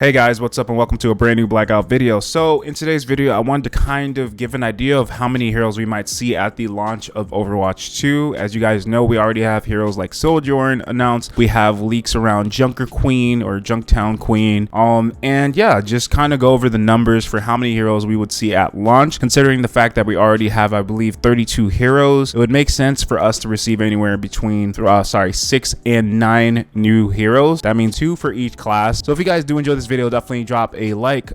Hey guys, what's up and welcome to a brand new Blackout video. So in today's video, I wanted to kind of give an idea of how many heroes we might see at the launch of Overwatch 2. As you guys know, we already have heroes like Sojourn announced. We have leaks around Junker Queen or Junktown Queen. And yeah, just kind of go over the numbers for how many heroes we would see at launch. Considering the fact that we already have, I believe, 32 heroes, it would make sense for us to receive anywhere between 6 and 9 new heroes. That means 2 for each class. So if you guys do enjoy this video, definitely drop a like,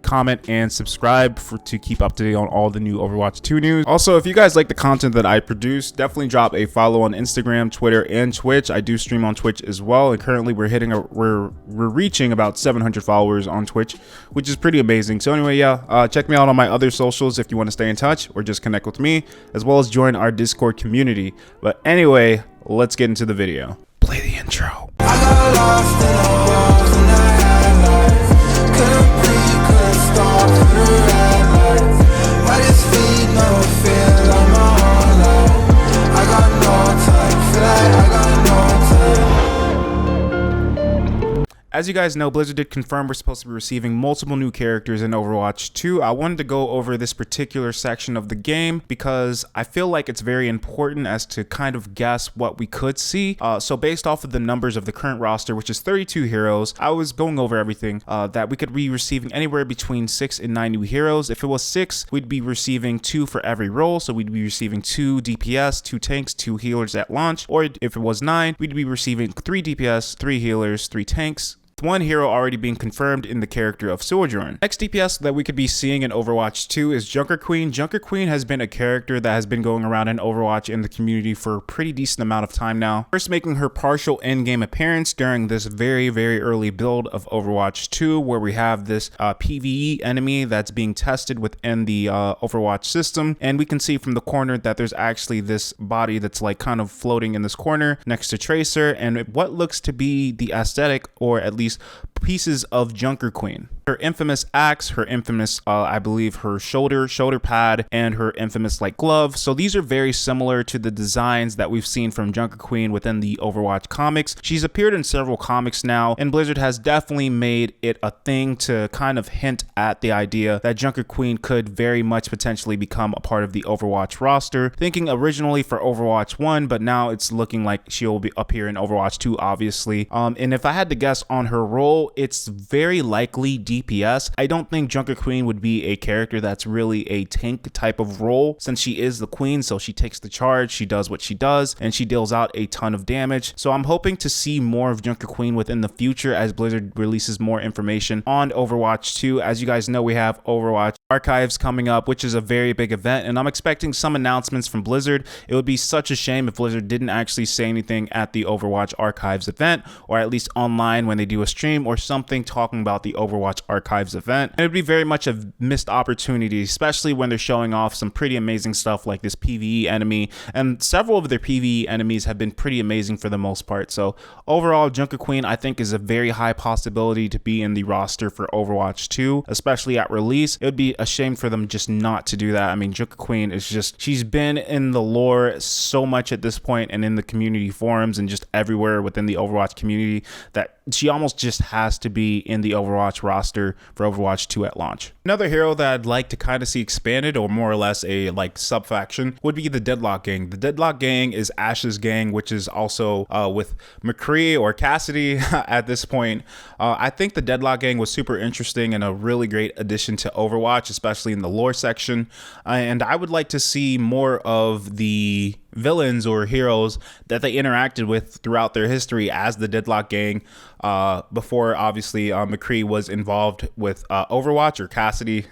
comment, and subscribe to keep up to date on all the new Overwatch 2 news. Also, if you guys like the content that I produce, definitely drop a follow on Instagram, Twitter, and Twitch. I do stream on Twitch as well, and currently we're reaching about 700 followers on Twitch, which is pretty amazing. So anyway, yeah, check me out on my other socials if you want to stay in touch or just connect with me, as well as join our Discord community. But anyway, let's get into the video. Play the intro. I got lost in the walls and I had lights. Couldn't breathe, couldn't stop, couldn't red lights. Why this feed no feel like my whole life? I got no time, feel like I got no time. As you guys know, Blizzard did confirm we're supposed to be receiving multiple new characters in Overwatch 2. I wanted to go over this particular section of the game because I feel like it's very important as to kind of guess what we could see. So based off of the numbers of the current roster, which is 32 heroes, I was going over everything that we could be receiving anywhere between 6 and 9 new heroes. If it was 6, we'd be receiving 2 for every role. So we'd be receiving 2 DPS, 2 tanks, 2 healers at launch. Or if it was 9, we'd be receiving 3 DPS, 3 healers, 3 tanks, one hero already being confirmed in the character of Sojourn. Next DPS that we could be seeing in Overwatch 2 is Junker Queen. Junker Queen has been a character that has been going around in Overwatch in the community for a pretty decent amount of time now. First making her partial in-game appearance during this very early build of Overwatch 2, where we have this PvE enemy that's being tested within the Overwatch system. And we can see from the corner that there's actually this body that's like kind of floating in this corner next to Tracer, and what looks to be the aesthetic, or at least pieces of Junker Queen. Her infamous axe, her infamous, I believe, her shoulder pad, and her infamous like glove. So these are very similar to the designs that we've seen from Junker Queen within the Overwatch comics. She's appeared in several comics now, and Blizzard has definitely made it a thing to kind of hint at the idea that Junker Queen could very much potentially become a part of the Overwatch roster. Thinking originally for Overwatch 1, but now it's looking like she'll be appear in Overwatch 2, obviously. And if I had to guess on her role, it's very likely DPS. I don't think Junker Queen would be a character that's really a tank type of role, since she is the queen, so she takes the charge, she does what she does, and she deals out a ton of damage. So I'm hoping to see more of Junker Queen within the future as Blizzard releases more information on Overwatch 2. As you guys know, we have Overwatch Archives coming up, which is a very big event, and I'm expecting some announcements from Blizzard. It would be such a shame if Blizzard didn't actually say anything at the Overwatch Archives event, or at least online when they do a stream or something talking about the Overwatch Archives event. And it would be very much a missed opportunity, especially when they're showing off some pretty amazing stuff like this PvE enemy, and several of their PvE enemies have been pretty amazing for the most part. So overall, Junker Queen I think is a very high possibility to be in the roster for Overwatch 2, especially at release. It would be a shame for them just not to do that. I mean, Junker Queen is just, she's been in the lore so much at this point, and in the community forums and just everywhere within the Overwatch community, that she almost just has to be in the Overwatch roster for Overwatch 2 at launch. Another hero that I'd like to kind of see expanded, or more or less a like sub-faction, would be the Deadlock Gang. The Deadlock Gang is Ash's gang, which is also with McCree or Cassidy at this point. I think the Deadlock Gang was super interesting and a really great addition to Overwatch, especially in the lore section. And I would like to see more of the villains or heroes that they interacted with throughout their history as the Deadlock Gang, before obviously McCree was involved with Overwatch, or Cassidy.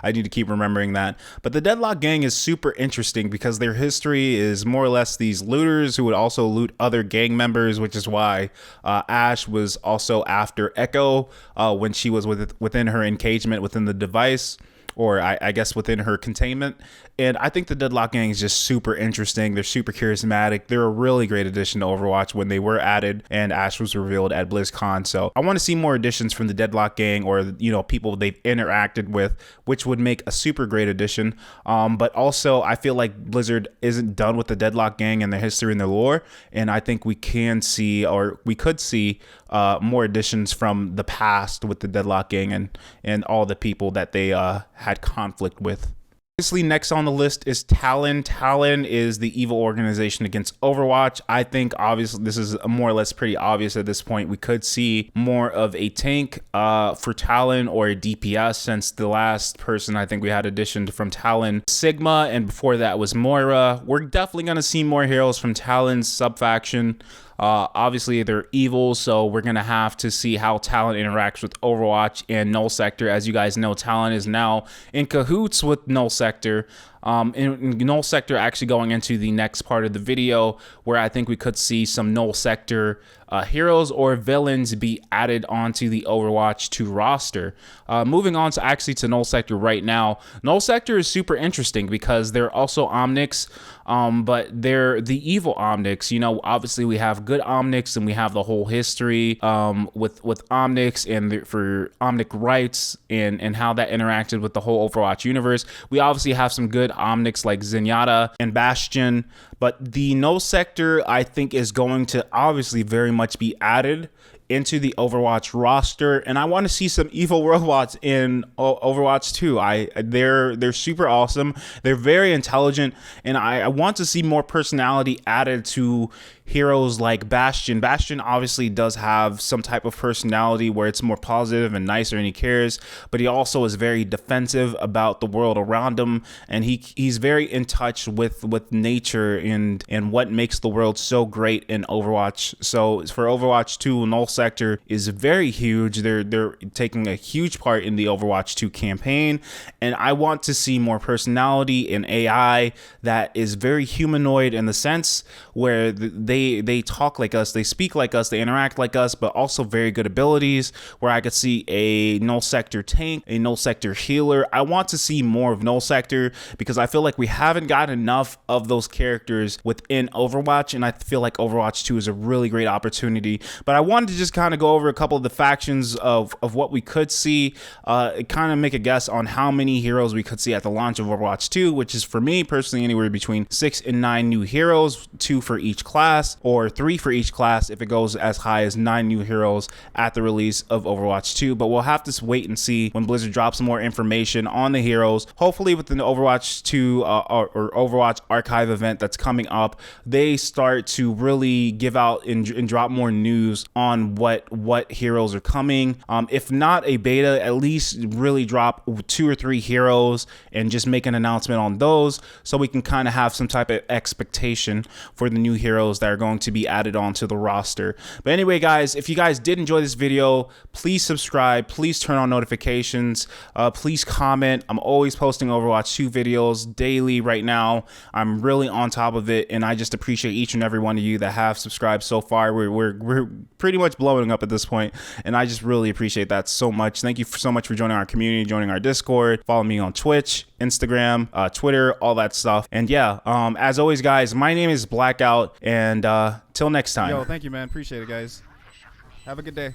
I need to keep remembering that. But the Deadlock Gang is super interesting because their history is more or less these looters who would also loot other gang members, which is why Ash was also after Echo when she was within her engagement within the device. or I guess within her containment. And I think the Deadlock Gang is just super interesting. They're super charismatic. They're a really great addition to Overwatch when they were added and Ash was revealed at BlizzCon. So I want to see more additions from the Deadlock Gang, or, you know, people they've interacted with, which would make a super great addition. But also I feel like Blizzard isn't done with the Deadlock Gang and their history and their lore. And I think we can see, or we could see, more additions from the past with the Deadlock Gang and all the people that they had conflict with. Obviously, next on the list is Talon. Talon is the evil organization against Overwatch. I think obviously this is more or less pretty obvious at this point. We could see more of a tank for Talon, or a DPS, since the last person I think we had additioned from Talon, Sigma, and before that was Moira. We're definitely going to see more heroes from Talon's subfaction. Obviously they're evil, so we're gonna have to see how Talon interacts with Overwatch and Null Sector. As you guys know, Talon is now in cahoots with Null Sector. In Null Sector actually going into the next part of the video, where I think we could see some Null Sector heroes or villains be added onto the Overwatch 2 roster. Moving on to Null Sector right now. Null Sector is super interesting because they're also Omnics, but they're the evil Omnics. You know, obviously we have good Omnics and we have the whole history with Omnics and for Omnic rights and how that interacted with the whole Overwatch universe. We obviously have some good Omnics like Zenyatta and Bastion, but the Null Sector I think is going to obviously very much be added into the Overwatch roster, and I want to see some evil robots in Overwatch 2. They're super awesome. They're very intelligent, and I want to see more personality added to heroes like Bastion. Bastion obviously does have some type of personality where it's more positive and nicer and he cares, but he also is very defensive about the world around him, and he's very in touch with nature and what makes the world so great in Overwatch. So for Overwatch 2, Null Sector is very huge. They're taking a huge part in the Overwatch 2 campaign, and I want to see more personality and AI that is very humanoid, in the sense where they talk like us, they speak like us, they interact like us, but also very good abilities, where I could see a Null Sector tank, a Null Sector healer. I want to see more of Null Sector because I feel like we haven't got enough of those characters within Overwatch, and I feel like Overwatch 2 is a really great opportunity. But I wanted to just kind of go over a couple of the factions of what we could see, kind of make a guess on how many heroes we could see at the launch of Overwatch 2, which is for me personally anywhere between 6 and 9 new heroes, 2 for each class, or 3 for each class if it goes as high as 9 new heroes at the release of Overwatch 2. But we'll have to wait and see when Blizzard drops more information on the heroes. Hopefully with the Overwatch 2 or Overwatch Archive event that's coming up, they start to really give out and drop more news on what heroes are coming. If not a beta, at least really drop 2 or 3 heroes and just make an announcement on those, so we can kind of have some type of expectation for the new heroes that are going to be added onto the roster. But anyway, guys, if you guys did enjoy this video, please subscribe, please turn on notifications, please comment. I'm always posting Overwatch 2 videos daily right now. I'm really on top of it, and I just appreciate each and every one of you that have subscribed so far. We're pretty much blowing up at this point, and I just really appreciate that so much. Thank you so much for joining our community, joining our Discord. Follow me on Twitch, Instagram, Twitter, all that stuff. And yeah, as always, guys, my name is Blackout, and till next time. Yo, thank you, man. Appreciate it, guys. Have a good day.